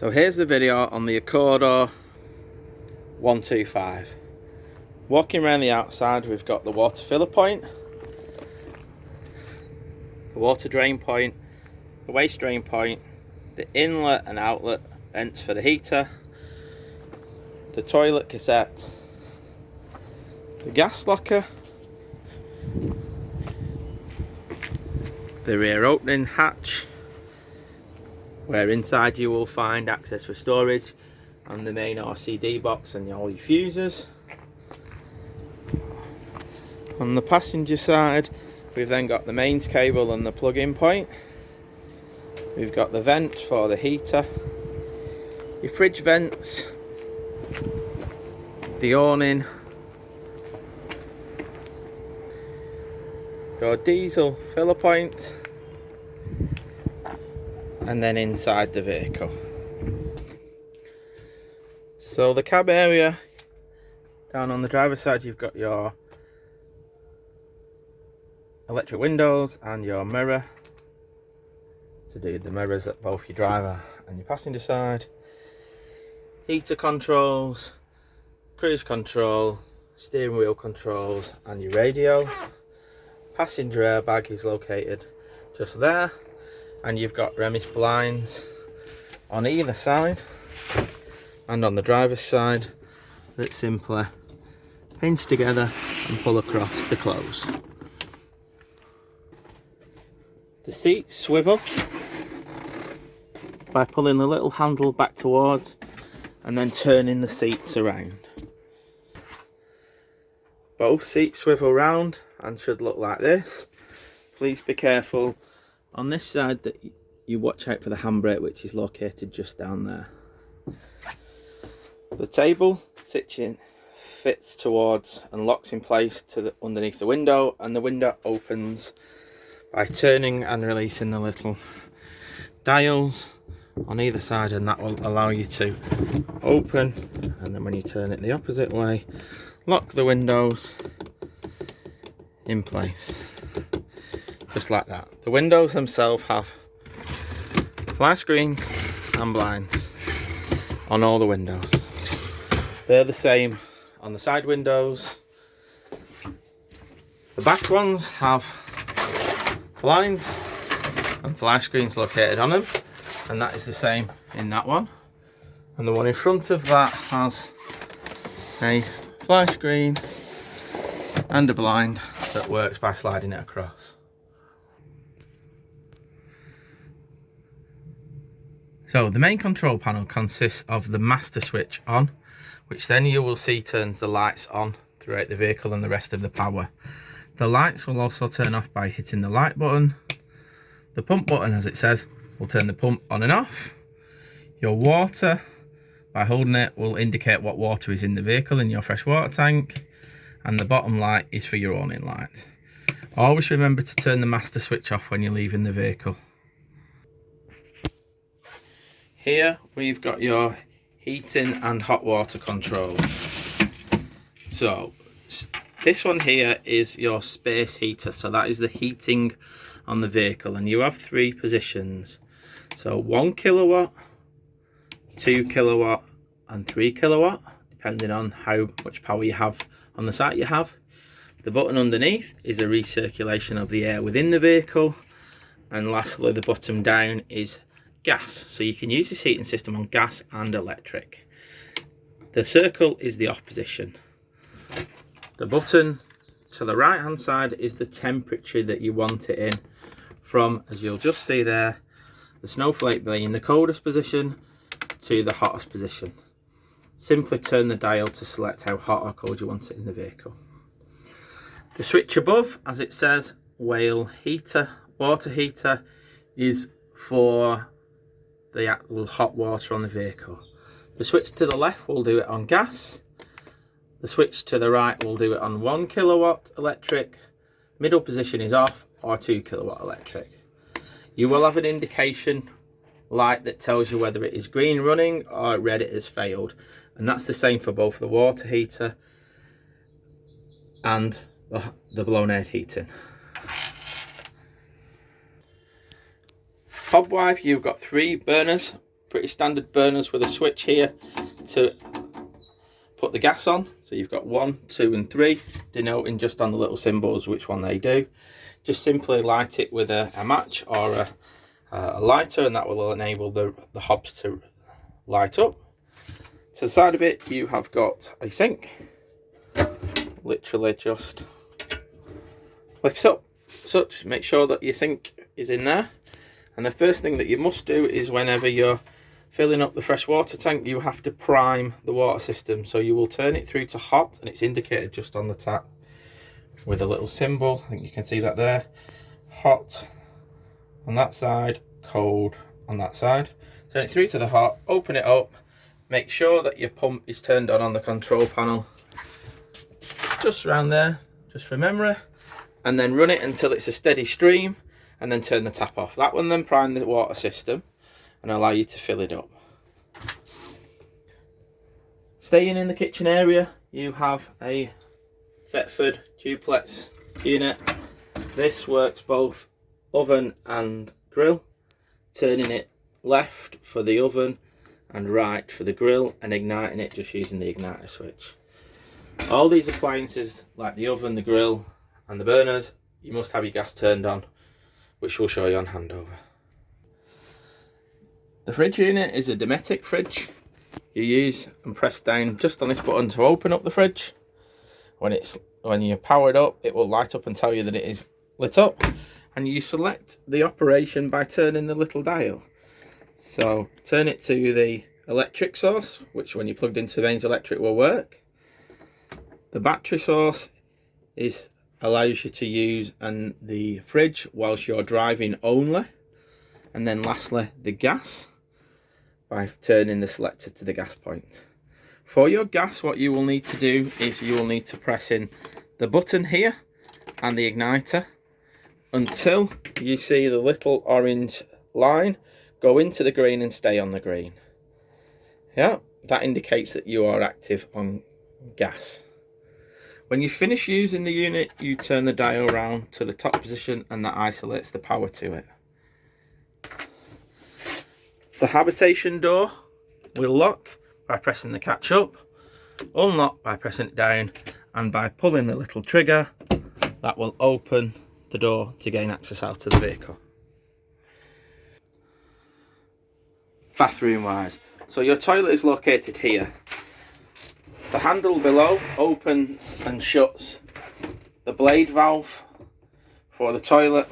So here's the video on the Accordo 125. Walking around the outside, we've got the water filler point, the water drain point, the waste drain point, the inlet and outlet vents for the heater, the toilet cassette, the gas locker, the rear opening hatch, where inside you will find access for storage, and the main RCD box and all your fuses. On the passenger side, we've then got the mains cable and the plug-in point. We've got the vent for the heater, your fridge vents, the awning, your diesel filler point, and then inside the vehicle. So the cab area, down on the driver's side, you've got your electric windows and your mirror to do the mirrors at both your driver and your passenger side, heater controls, cruise control, steering wheel controls, and your radio. Passenger airbag is located just there, and you've got Remis blinds on either side and on the driver's side that simply pinch together and pull across to close. The seats swivel by pulling the little handle back towards and then turning the seats around. Both seats swivel round and should look like this. Please be careful on this side that you watch out for the handbrake, which is located just down there. The table fits towards and locks in place to underneath the window, and the window opens by turning and releasing the little dials on either side, and that will allow you to open, and then when you turn it the opposite way, lock the windows in place, just like that. The windows themselves have fly screens and blinds on all the windows. They're the same on the side windows. The back ones have blinds and fly screens located on them, and that is the same in that one. And the one in front of that has a fly screen and a blind that works by sliding it across. So the main control panel consists of the master switch on, which then you will see turns the lights on throughout the vehicle and the rest of the power. The lights will also turn off by hitting the light button. The pump button, as it says, will turn the pump on and off. Your water, by holding it, will indicate what water is in the vehicle in your fresh water tank. And the bottom light is for your awning light. Always remember to turn the master switch off when you're leaving the vehicle. Here we've got your heating and hot water control. So this one here is your space heater, so that is the heating on the vehicle, and you have 3 positions. So 1 kilowatt, 2 kilowatt and 3 kilowatt, depending on how much power you have on the site you have. The button underneath is a recirculation of the air within the vehicle, and lastly the button down is gas, so you can use this heating system on gas and electric. The circle is the opposition. The button to the right hand side is the temperature that you want it in, from, as you'll just see there, the snowflake being the coldest position to the hottest position. Simply turn the dial to select how hot or cold you want it in the vehicle. The switch above, as it says, whale heater, water heater, is for the actual hot water on the vehicle. The switch to the left will do it on gas. The switch to the right will do it on 1 kilowatt electric. Middle position is off, or 2 kilowatt electric. You will have an indication light that tells you whether it is green running or red it has failed, and that's the same for both the water heater and the blown air heating. Hob wipe, you've got 3 burners pretty standard burners with a switch here to put the gas on. So you've got 1, 2 and 3, denoting just on the little symbols which one they do. Just simply light it with a match or a lighter, and that will enable the hobs to light up. To the side of it you have got a sink. Literally just lifts up such, make sure that your sink is in there. And the first thing that you must do is whenever you're filling up the fresh water tank, you have to prime the water system. So you will turn it through to hot, and it's indicated just on the tap with a little symbol. I think you can see that there. Hot on that side, cold on that side. Turn it through to the hot, open it up, make sure that your pump is turned on the control panel. Just around there, just for memory. And then run it until it's a steady stream, and then turn the tap off. That will then prime the water system and allow you to fill it up. Staying in the kitchen area, you have a Thetford duplex unit. This works both oven and grill, turning it left for the oven and right for the grill, and igniting it just using the igniter switch. All these appliances, like the oven, the grill and the burners, you must have your gas turned on, which we'll show you on handover. The fridge unit is a Dometic fridge. You use and press down just on this button to open up the fridge. When you're powered up, it will light up and tell you that it is lit up, and you select the operation by turning the little dial. So turn it to the electric source, which when you plugged into the mains electric will work. The battery source allows you to use the fridge whilst you're driving only. And then lastly, the gas, by turning the selector to the gas point. For your gas, what you will need to do is you will need to press in the button here and the igniter until you see the little orange line go into the green and stay on the green. Yeah, that indicates that you are active on gas. When you finish using the unit, you turn the dial around to the top position, and that isolates the power to it. The habitation door will lock by pressing the catch up, unlock by pressing it down, and by pulling the little trigger that will open the door to gain access out of the vehicle. Bathroom wise, so your toilet is located here. The handle below opens and shuts the blade valve for the toilet,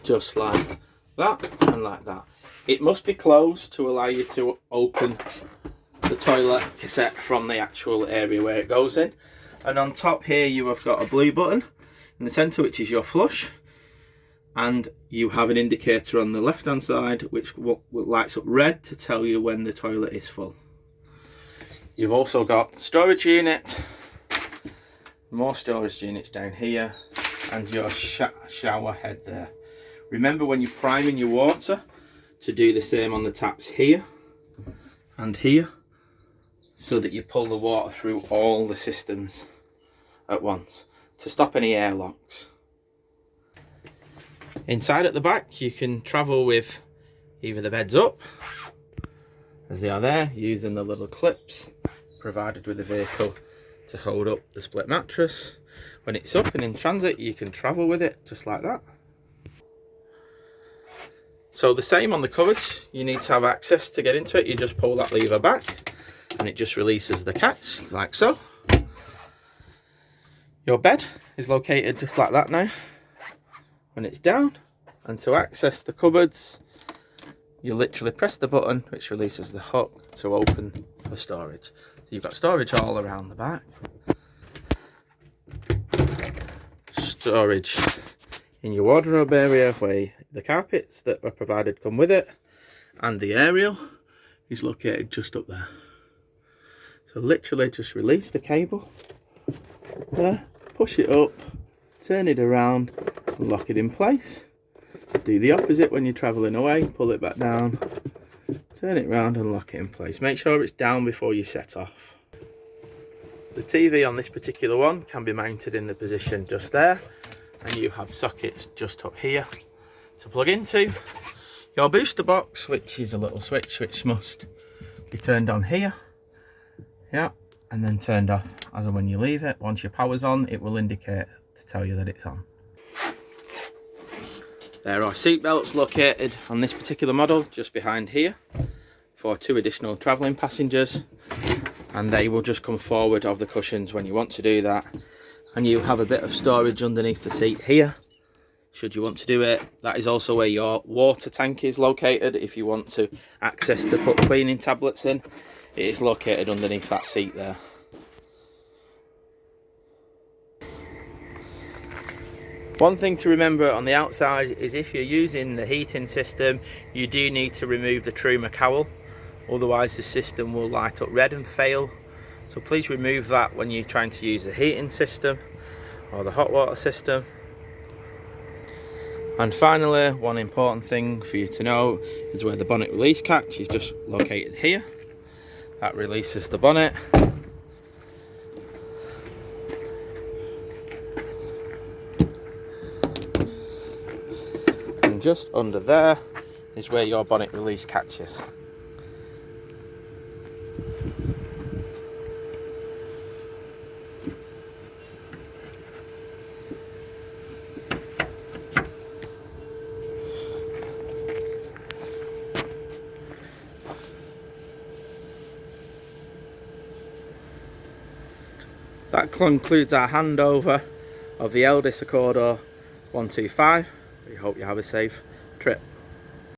just like that and like that. It must be closed to allow you to open the toilet cassette from the actual area where it goes in. And on top here you have got a blue button in the centre, which is your flush, and you have an indicator on the left hand side which lights up red to tell you when the toilet is full. You've also got storage unit, more storage units down here, and your shower head there. Remember, when you're priming your water, to do the same on the taps here and here, so that you pull the water through all the systems at once to stop any airlocks. Inside at the back, you can travel with either the beds up, as they are there, using the little clips provided with the vehicle to hold up the split mattress. When it's up and in transit, you can travel with it just like that. So the same on the cupboards, you need to have access to get into it. You just pull that lever back and it just releases the catch, like so. Your bed is located just like that now when it's down, and to access the cupboards you literally press the button which releases the hook to open for storage. So you've got storage all around the back, storage in your wardrobe area where the carpets that are provided come with it, and the aerial is located just up there. So literally just release the cable there, push it up, turn it around and lock it in place. Do the opposite when you're travelling away, pull it back down, turn it round and lock it in place. Make sure it's down before you set off. The TV on this particular one can be mounted in the position just there, and you have sockets just up here to plug into. Your booster box, which is a little switch which must be turned on here. Yeah, and then turned off as and when you leave it. Once your power's on, it will indicate to tell you that it's on. There are seat belts located on this particular model just behind here for 2 additional travelling passengers, and they will just come forward of the cushions when you want to do that, and you have a bit of storage underneath the seat here should you want to do it. That is also where your water tank is located if you want to access to put cleaning tablets in. It is located underneath that seat there. One thing to remember on the outside is if you're using the heating system, you do need to remove the truma cowl, otherwise the system will light up red and fail. So please remove that when you're trying to use the heating system or the hot water system. And finally, one important thing for you to know is where the bonnet release catch is just located here. That releases the bonnet. And just under there is where your bonnet release catches. That concludes our handover of the Elddis Accordo 125. We hope you have a safe